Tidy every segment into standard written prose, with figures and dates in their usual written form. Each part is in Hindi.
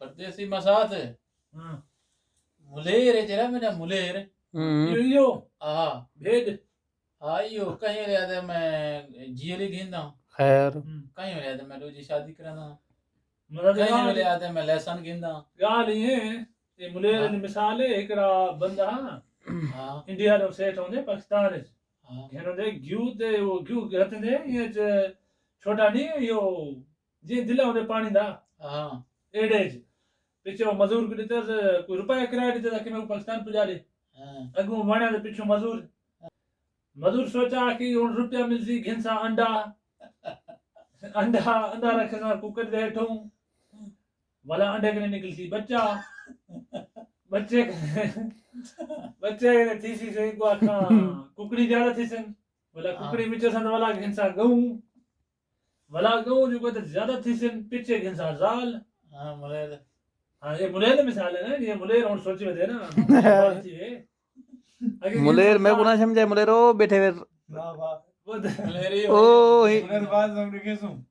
परदेसी मसात हाँ मुलेर है जरा मेरा मुलेर यो हाँ भेद हाँ यो कहीं ले आते मैं जियली गिंदा खैर कहीं ले आते मैं रोजी शादी कराना मतलब कहीं ले आते मैं लहसन गिंदा ॻाल्हि ईअं ये मुलेर जी मिसाल है हिकिड़ा बंदा हाँ इंडिया जो सेठ हूंदे पाकिस्तान ज हाँ हिनजे घिऊ ते उहो घिऊ हथंदे ईअं छोटा ॾींहं इहो जीअं दिलि हूंदे पाणी दा हाँ एड़े ज पिछो मज़दूर को ॾितसि कोई रुपया किराया ॾितसि आखिर में पाकिस्तान पुॼाड़े हाँ अॻूं वणिया त पिछो मज़दूर सोचा कि हुन रुपया मिलसी घिनसा अंडा अंडा रखंदा कुकर जे हेठों भला अंडे के निकलसी बच्चा बच्चे के थीसी से को आखा कुकड़ी ज्यादा थीसन भला कुकड़ी मिचो सन वाला घिनसा गहूं भला गहूं जो को ज्यादा थीसन पीछे घिनसा जाल हाँ मुलेर हाँ ये मुलेर मिसाल है ना ये मुलेर और सोची में थे ना मुलेर मैं को ना समझे मुलेर ओ बैठे हुए वाह वाह मुलेर ही ओ उन्हें बात समझ के सुन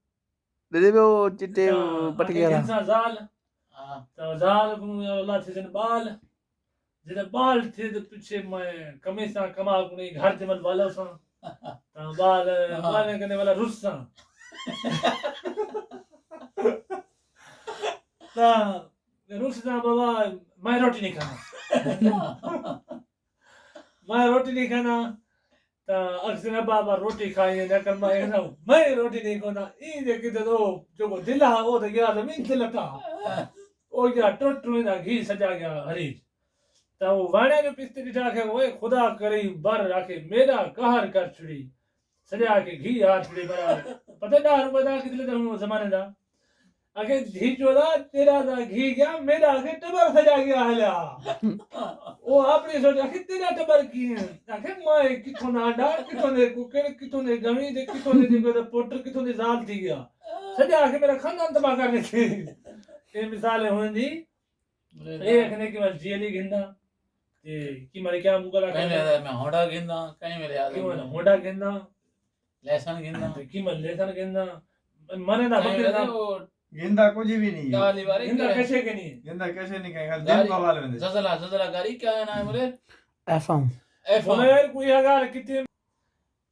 दे वो चिट्टे पट गया घिनसा जाल हाँ तो जाल को अल्लाह थीसन बाल जिने बाल थे तो पीछे मैं कमीसा कमा को घर जमल वाला सा तो बाल बाल करने वाला रुस सा ता रुस सा बाबा मैं रोटी नहीं खाना मैं रोटी नहीं खाना ता अक्सर बाबा रोटी खाई न कर मैं रोटी नहीं खाना ई जे किते तो जो को दिल हा वो तो गया जमीन दिल था ओ गया टुट टुट घी सजा गया हरी तो वाणे जो पिस्ते ॾिठा खे ओए खुदा करे बर राखे मेरा कहर कर छुड़ी सजा के घी हाथ छुड़ी बड़ा पता ना रुपए दा कितने दा जमाने दा आगे घी चोदा तेरा दा घी गया मेरा आगे टबर सजा गया हला ओ आपने सोचा कि तेरा टबर की आखे मैं किथों ना अंडा किथों ने कुकर किथों ने गमी दे किथों ने देखो पोटर किथों ने जाल थी गया सजा के मेरा खानदान तबाह करने की ये मिसाल होंदी एक ने की बस जेली गिंदा ते की मारे क्या मुगला कहीं ले आते मैं होड़ा गिंदा कहीं मेरे आते की मन होड़ा गिंदा लहसन गिंदा ते की मन लेसन गिंदा मने ना कहीं बकरे ले ना वो गेंदा कुछ भी नहीं है गाली बारी गिंदा कैसे के नहीं गेंदा कैसे नहीं कहेगा दिल का वाले में जजला जजला गाड़ी क्या है ना मुलेर एफएम एफ बोले कोई अगर कितने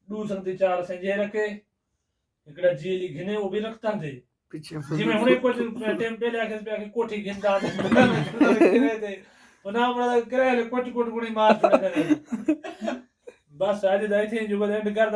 दू संगति चार संजे रखे एकड़ा जेली घिने वो भी रखता थे पीछे जिमे हुने कुछ टाइम पहले आके पे आके कोठी घिनता थे पुना बड़ा करे कोट कोट गुणी मार छोड़ बस आज दाई थे जो बदे कर